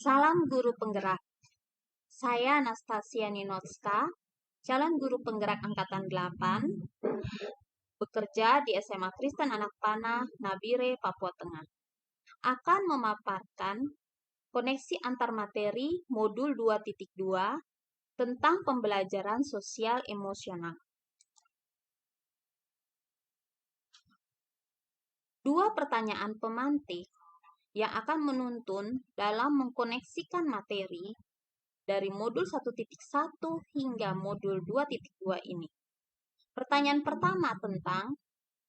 Salam guru penggerak. Saya Anastasia Ninotska, calon guru penggerak angkatan 8, bekerja di SMA Kristen Anak Panah, Nabire, Papua Tengah. Akan memaparkan koneksi antar materi modul 2.2 tentang pembelajaran sosial emosional. Dua pertanyaan pemantik yang akan menuntun dalam mengkoneksikan materi dari modul 1.1 hingga modul 2.2 ini. Pertanyaan pertama tentang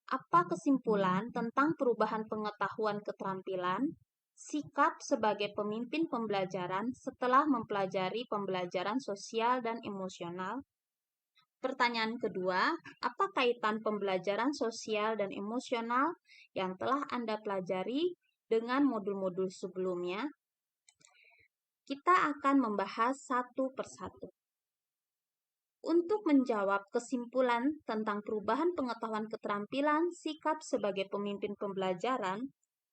apa kesimpulan tentang perubahan pengetahuan keterampilan, sikap sebagai pemimpin pembelajaran setelah mempelajari pembelajaran sosial dan emosional. Pertanyaan kedua, apa kaitan pembelajaran sosial dan emosional yang telah Anda pelajari dengan modul-modul sebelumnya? Kita akan membahas satu persatu. Untuk menjawab kesimpulan tentang perubahan pengetahuan keterampilan sikap sebagai pemimpin pembelajaran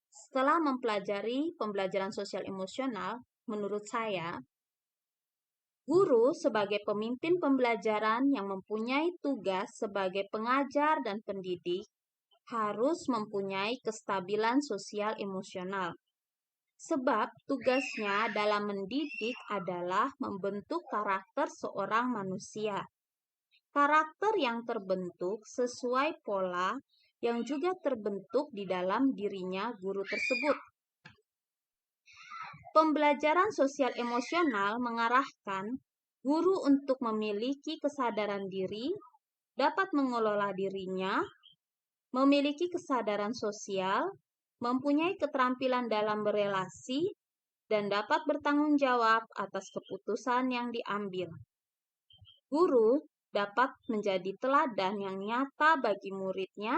setelah mempelajari pembelajaran sosial emosional, menurut saya, guru sebagai pemimpin pembelajaran yang mempunyai tugas sebagai pengajar dan pendidik harus mempunyai kestabilan sosial emosional. Sebab tugasnya dalam mendidik adalah membentuk karakter seorang manusia. Karakter yang terbentuk sesuai pola yang juga terbentuk di dalam dirinya guru tersebut. Pembelajaran sosial emosional mengarahkan guru untuk memiliki kesadaran diri, dapat mengelola dirinya, memiliki kesadaran sosial, mempunyai keterampilan dalam berelasi, dan dapat bertanggung jawab atas keputusan yang diambil. Guru dapat menjadi teladan yang nyata bagi muridnya,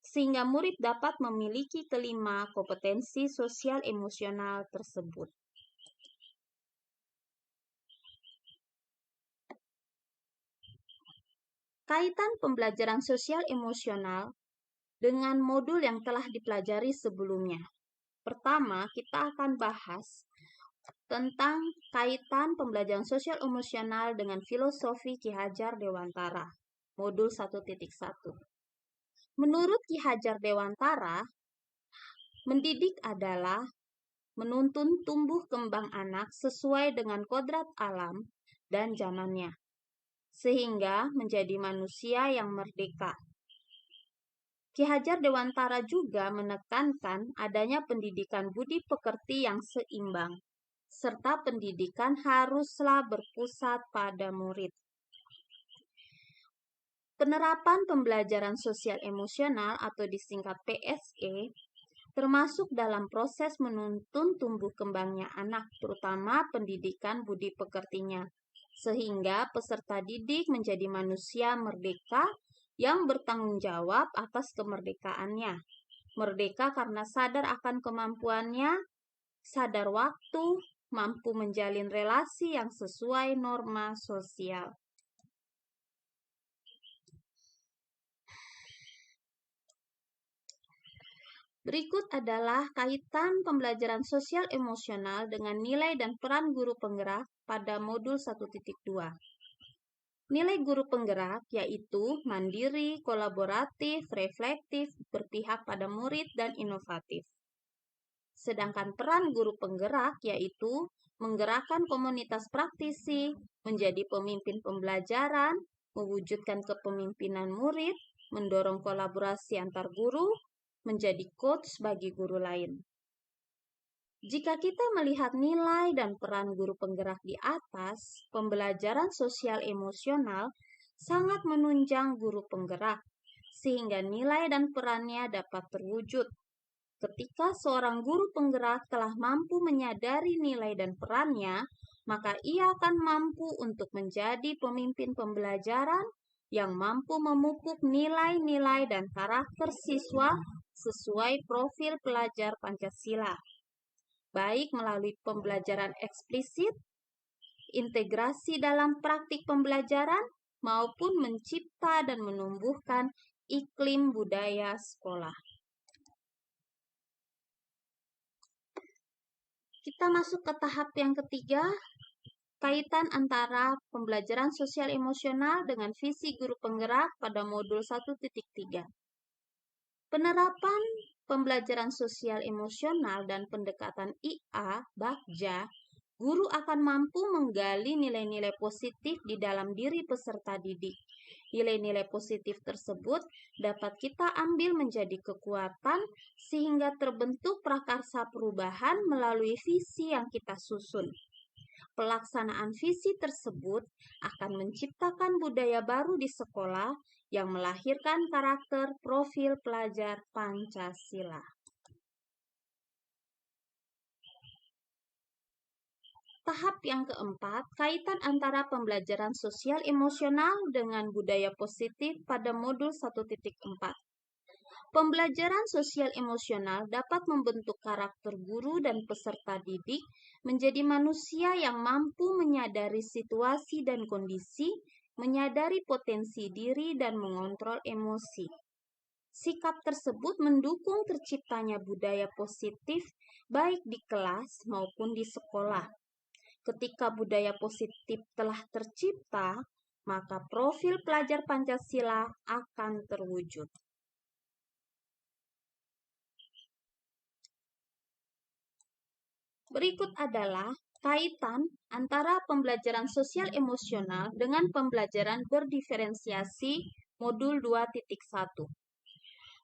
sehingga murid dapat memiliki kelima kompetensi sosial emosional tersebut. Kaitan pembelajaran sosial emosional dengan modul yang telah dipelajari sebelumnya. Pertama, kita akan bahas tentang kaitan pembelajaran sosial emosional dengan filosofi Ki Hajar Dewantara, modul 1.1. Menurut Ki Hajar Dewantara, mendidik adalah menuntun tumbuh kembang anak sesuai dengan kodrat alam dan zamannya, sehingga menjadi manusia yang merdeka. Ki Hajar Dewantara juga menekankan adanya pendidikan budi pekerti yang seimbang, serta pendidikan haruslah berpusat pada murid. Penerapan pembelajaran sosial emosional atau disingkat PSE termasuk dalam proses menuntun tumbuh kembangnya anak, terutama pendidikan budi pekertinya, sehingga peserta didik menjadi manusia merdeka yang bertanggung jawab atas kemerdekaannya. Merdeka karena sadar akan kemampuannya, sadar waktu, mampu menjalin relasi yang sesuai norma sosial. Berikut adalah kaitan pembelajaran sosial emosional dengan nilai dan peran guru penggerak pada modul 1.2. Nilai guru penggerak yaitu mandiri, kolaboratif, reflektif, berpihak pada murid, dan inovatif. Sedangkan peran guru penggerak yaitu menggerakkan komunitas praktisi, menjadi pemimpin pembelajaran, mewujudkan kepemimpinan murid, mendorong kolaborasi antar guru, menjadi coach bagi guru lain. Jika kita melihat nilai dan peran guru penggerak di atas, pembelajaran sosial emosional sangat menunjang guru penggerak, sehingga nilai dan perannya dapat terwujud. Ketika seorang guru penggerak telah mampu menyadari nilai dan perannya, maka ia akan mampu untuk menjadi pemimpin pembelajaran yang mampu memupuk nilai-nilai dan karakter siswa sesuai profil pelajar Pancasila, baik melalui pembelajaran eksplisit, integrasi dalam praktik pembelajaran, maupun mencipta dan menumbuhkan iklim budaya sekolah. Kita masuk ke tahap yang ketiga, kaitan antara pembelajaran sosial emosional dengan visi guru penggerak pada modul 1.3. Penerapan pembelajaran sosial emosional dan pendekatan IA, Bagja, guru akan mampu menggali nilai-nilai positif di dalam diri peserta didik. Nilai-nilai positif tersebut dapat kita ambil menjadi kekuatan sehingga terbentuk prakarsa perubahan melalui visi yang kita susun. Pelaksanaan visi tersebut akan menciptakan budaya baru di sekolah yang melahirkan karakter profil pelajar Pancasila. Tahap yang keempat, kaitan antara pembelajaran sosial emosional dengan budaya positif pada modul 1.4. Pembelajaran sosial emosional dapat membentuk karakter guru dan peserta didik menjadi manusia yang mampu menyadari situasi dan kondisi, menyadari potensi diri, dan mengontrol emosi. Sikap tersebut mendukung terciptanya budaya positif baik di kelas maupun di sekolah. Ketika budaya positif telah tercipta, maka profil pelajar Pancasila akan terwujud. Berikut adalah kaitan antara pembelajaran sosial emosional dengan pembelajaran berdiferensiasi modul 2.1.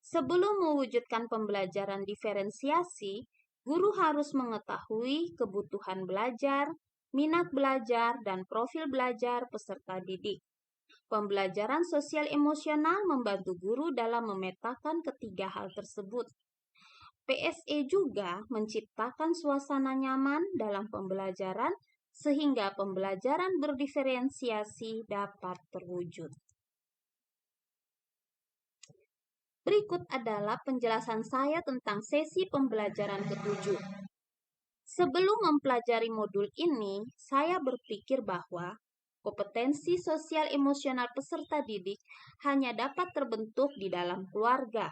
Sebelum mewujudkan pembelajaran diferensiasi, guru harus mengetahui kebutuhan belajar, minat belajar, dan profil belajar peserta didik. Pembelajaran sosial emosional membantu guru dalam memetakan ketiga hal tersebut. PSE juga menciptakan suasana nyaman dalam pembelajaran sehingga pembelajaran berdiferensiasi dapat terwujud. Berikut adalah penjelasan saya tentang sesi pembelajaran ke-7. Sebelum mempelajari modul ini, saya berpikir bahwa kompetensi sosial emosional peserta didik hanya dapat terbentuk di dalam keluarga.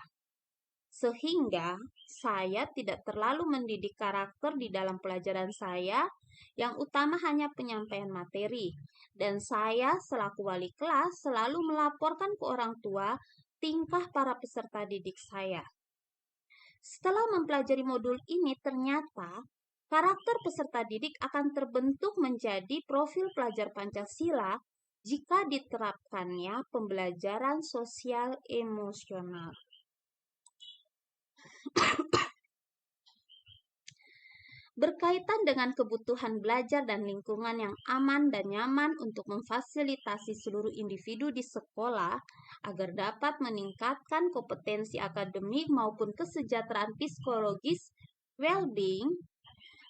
Sehingga saya tidak terlalu mendidik karakter di dalam pelajaran saya, yang utama hanya penyampaian materi. Dan saya selaku wali kelas selalu melaporkan ke orang tua tingkah para peserta didik saya. Setelah mempelajari modul ini, ternyata karakter peserta didik akan terbentuk menjadi profil pelajar Pancasila jika diterapkannya pembelajaran sosial emosional. Berkaitan dengan kebutuhan belajar dan lingkungan yang aman dan nyaman untuk memfasilitasi seluruh individu di sekolah agar dapat meningkatkan kompetensi akademik maupun kesejahteraan psikologis, well-being,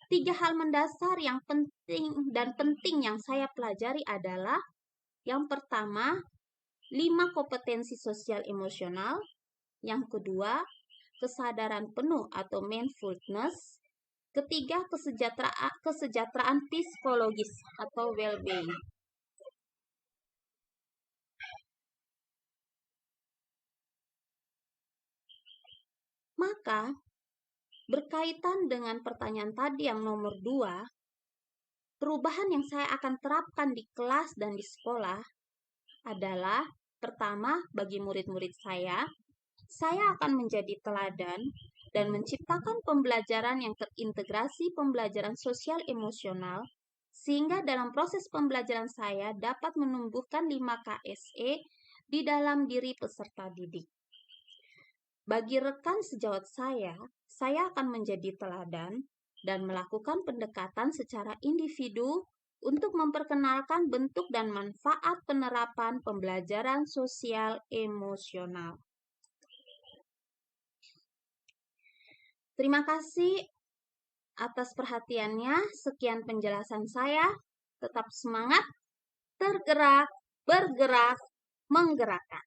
3 hal mendasar yang penting yang saya pelajari adalah yang pertama, 5 kompetensi sosial emosional, yang kedua, kesadaran penuh atau mindfulness, ketiga, kesejahteraan psikologis atau well-being. Maka, berkaitan dengan pertanyaan tadi yang nomor 2, perubahan yang saya akan terapkan di kelas dan di sekolah adalah, pertama, bagi murid-murid saya akan menjadi teladan dan menciptakan pembelajaran yang terintegrasi pembelajaran sosial emosional, sehingga dalam proses pembelajaran saya dapat menumbuhkan 5 KSE di dalam diri peserta didik. Bagi rekan sejawat saya akan menjadi teladan dan melakukan pendekatan secara individu untuk memperkenalkan bentuk dan manfaat penerapan pembelajaran sosial emosional. Terima kasih atas perhatiannya. Sekian penjelasan saya. Tetap semangat, tergerak, bergerak, menggerakkan.